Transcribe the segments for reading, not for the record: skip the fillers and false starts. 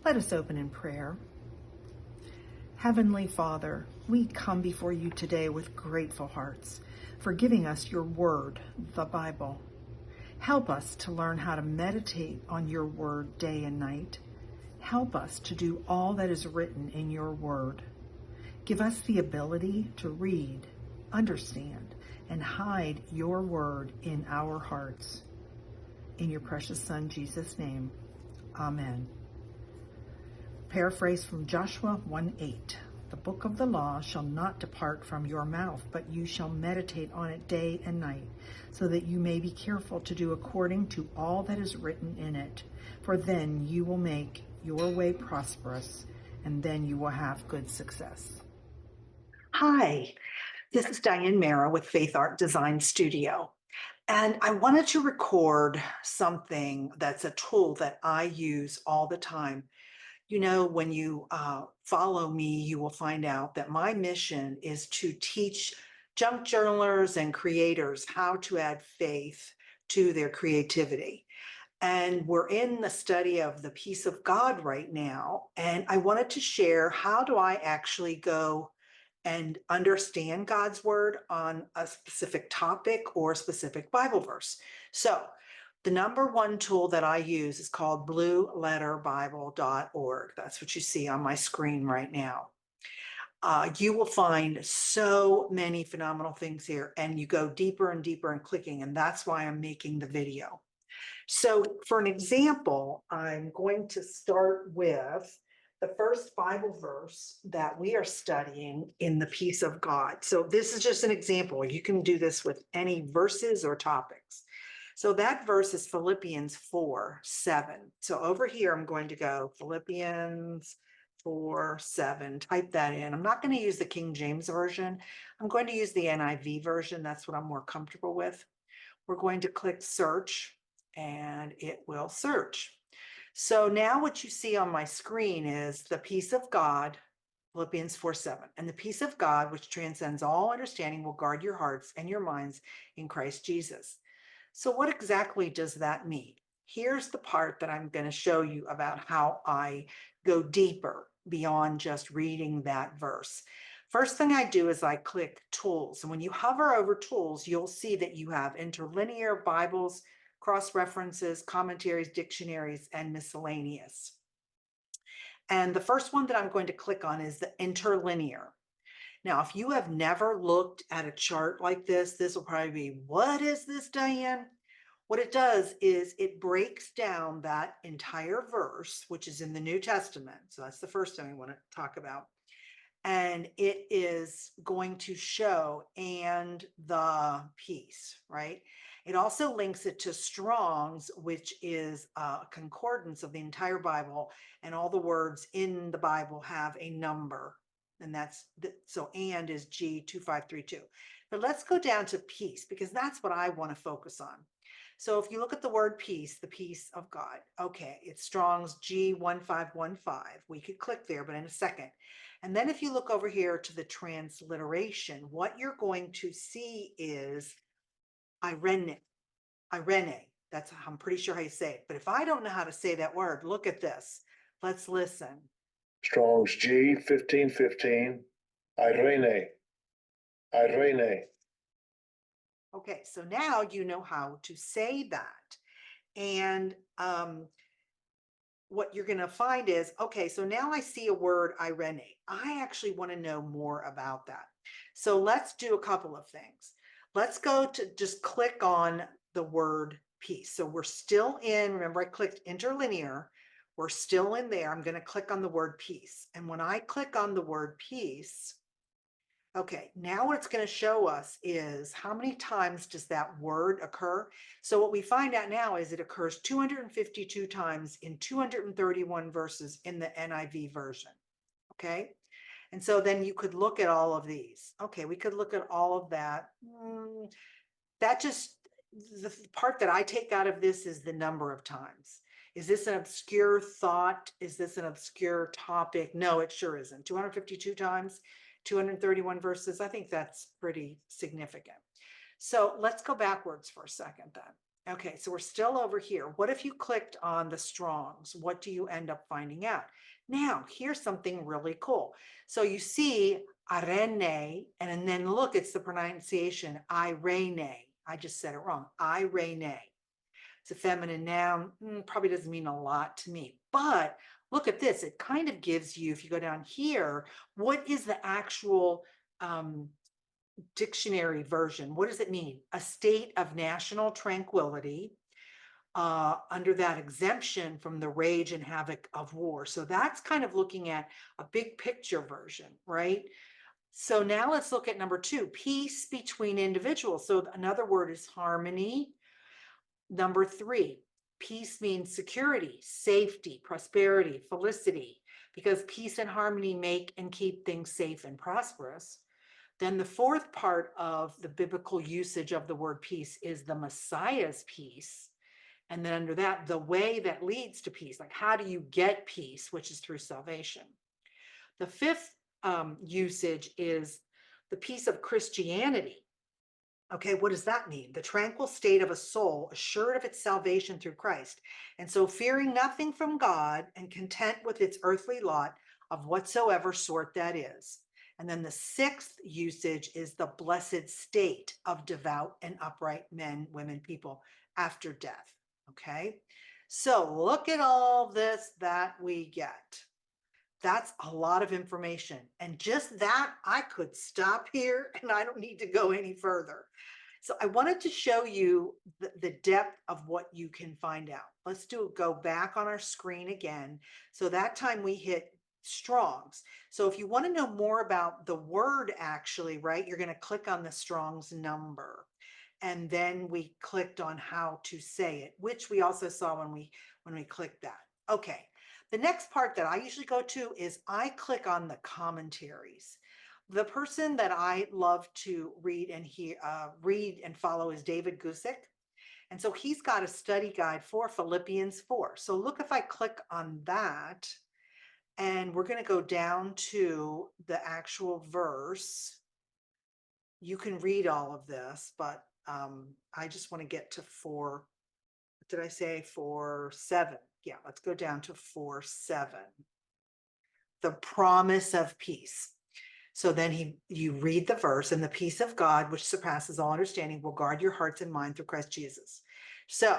Let us open in prayer. Heavenly Father, we come before you today with grateful hearts for giving us your word, the Bible. Help us to learn how to meditate on your word day and night. Help us to do all that is written in your word. Give us the ability to read, understand, and hide your word in our hearts. In your precious Son, Jesus' name, amen. Paraphrase from Joshua 1:8. The book of the law shall not depart from your mouth, but you shall meditate on it day and night, so that you may be careful to do according to all that is written in it. For then you will make your way prosperous, and then you will have good success. Hi, this is Diane Mara with Faith Art Design Studio. And I wanted to record something that's a tool that I use all the time. You know, when you follow me, you will find out that my mission is to teach junk journalers and creators how to add faith to their creativity. And we're in the study of the peace of God right now. And I wanted to share, how do I actually go and understand God's word on a specific topic or a specific Bible verse? So the number one tool that I use is called blueletterbible.org. That's what you see on my screen right now. You will find so many phenomenal things here, and you go deeper and deeper in clicking, and that's why I'm making the video. So for an example, I'm going to start with the first Bible verse that we are studying in the peace of God. So this is just an example. You can do this with any verses or topics. So that verse is Philippians 4:7. So over here, I'm going to go Philippians 4:7, type that in. I'm not going to use the King James Version. I'm going to use the NIV version. That's what I'm more comfortable with. We're going to click search, and it will search. So now what you see on my screen is the peace of God, Philippians 4:7. And the peace of God, which transcends all understanding, will guard your hearts and your minds in Christ Jesus. So what exactly does that mean? Here's the part that I'm going to show you about how I go deeper beyond just reading that verse. First thing I do is I click tools. And when you hover over tools, you'll see that you have interlinear, Bibles, cross-references, commentaries, dictionaries, and miscellaneous. And the first one that I'm going to click on is the interlinear. Now, if you have never looked at a chart like this will probably be, what is this, Diane? What it does is it breaks down that entire verse, which is in the New Testament. So that's the first thing we want to talk about. And it is going to show and the peace, right? It also links it to Strong's, which is a concordance of the entire Bible, and all the words in the Bible have a number. And that's so and is G2532. But let's go down to peace, because that's what I want to focus on. So if you look at the word peace, the peace of God, okay, it's Strong's G1515. We could click there, but in a second. And then if you look over here to the transliteration, what you're going to see is irene. That's, I'm pretty sure how you say it. But if I don't know how to say that word, look at this. Let's listen. Strong's G1515, irene. Okay, so now you know how to say that. And what you're going to find is, okay, so now I see a word irene. I actually want to know more about that. So let's do a couple of things. Let's go to just click on the word peace. So we're still in, remember I clicked interlinear. We're still in there. I'm going to click on the word peace. And when I click on the word peace, okay, now what it's going to show us is how many times does that word occur. So what we find out now is it occurs 252 times in 231 verses in the NIV version. Okay, and so then you could look at all of these. Okay, we could look at all of that. That just, the part that I take out of this is the number of times. Is this an obscure thought? Is this an obscure topic? No, it sure isn't. 252 times, 231 verses. I think that's pretty significant. So let's go backwards for a second then. Okay, so we're still over here. What if you clicked on the Strongs? What do you end up finding out? Now, here's something really cool. So you see arene, and then look, it's the pronunciation irene. I just said it wrong. Irene. It's a feminine noun. Probably doesn't mean a lot to me, but look at this. It kind of gives you, if you go down here, what is the actual dictionary version? What does it mean? A state of national tranquility under that exemption from the rage and havoc of war. So that's kind of looking at a big picture version, right? So now let's look at number 2, peace between individuals. So another word is harmony. Number 3, peace means security, safety, prosperity, felicity, because peace and harmony make and keep things safe and prosperous. Then the 4th part of the biblical usage of the word peace is the Messiah's peace. And then under that, the way that leads to peace, like how do you get peace, which is through salvation. The 5th usage is the peace of Christianity. Okay, what does that mean? The tranquil state of a soul assured of its salvation through Christ. And so fearing nothing from God and content with its earthly lot of whatsoever sort that is. And then the 6th usage is the blessed state of devout and upright men, women, people after death. Okay, so look at all this that we get. That's a lot of information. And just that, I could stop here and I don't need to go any further. So I wanted to show you the depth of what you can find out. Let's go back on our screen again. So that time we hit Strong's. So if you want to know more about the word actually, right, you're going to click on the Strong's number. And then we clicked on how to say it, which we also saw when we clicked that. Okay. The next part that I usually go to is I click on the commentaries. The person that I love to read and follow is David Gusick. And so he's got a study guide for Philippians 4. So look, if I click on that, and we're going to go down to the actual verse. You can read all of this, but I just want to get to 4. What did I say? 4:7. Yeah, let's go down to 4:7. The promise of peace. So then you read the verse, and the peace of God, which surpasses all understanding, will guard your hearts and mind through Christ Jesus. So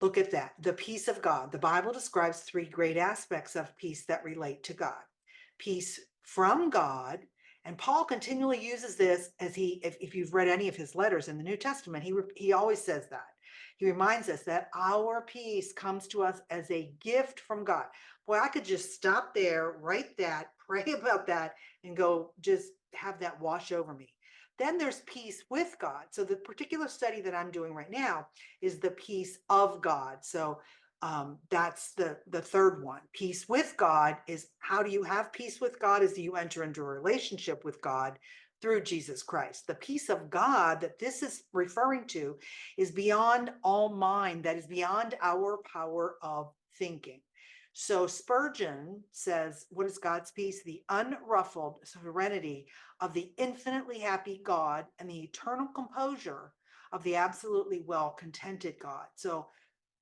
look at that. The peace of God. The Bible describes 3 great aspects of peace that relate to God. Peace from God. And Paul continually uses this as if you've read any of his letters in the New Testament, he always says that. He reminds us that our peace comes to us as a gift from God. Boy, I could just stop there, write that, pray about that, and go just have that wash over me. Then there's peace with God. So the particular study that I'm doing right now is the peace of God. So that's the 3rd one. Peace with God is, how do you have peace with God? Is you enter into a relationship with God through Jesus Christ. The peace of God that this is referring to is beyond all mind, that is beyond our power of thinking. So Spurgeon says, what is God's peace? The unruffled serenity of the infinitely happy God and the eternal composure of the absolutely well contented God. So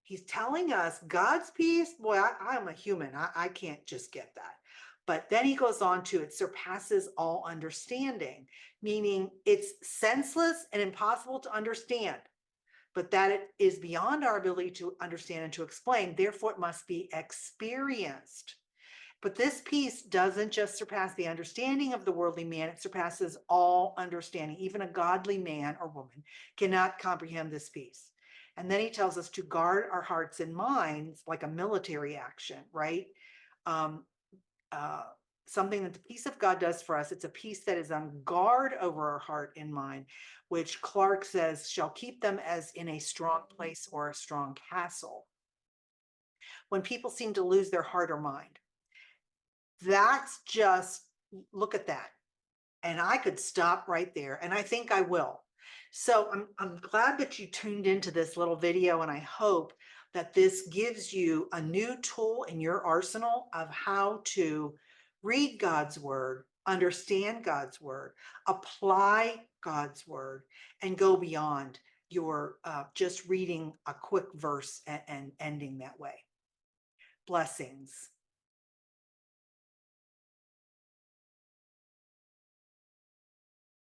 he's telling us God's peace. Boy, I'm a human. I can't just get that. But then he goes on to, it surpasses all understanding, meaning it's senseless and impossible to understand, but that it is beyond our ability to understand and to explain. Therefore, it must be experienced. But this peace doesn't just surpass the understanding of the worldly man, it surpasses all understanding. Even a godly man or woman cannot comprehend this peace. And then he tells us to guard our hearts and minds like a military action, right? Something that the peace of God does for us. It's a peace that is on guard over our heart and mind, which Clark says shall keep them as in a strong place or a strong castle. When people seem to lose their heart or mind, that's just, look at that. And I could stop right there, and I think I will. So I'm glad that you tuned into this little video, and I hope that this gives you a new tool in your arsenal of how to read God's word, understand God's word, apply God's word, and go beyond. you're just reading a quick verse and ending that way. Blessings.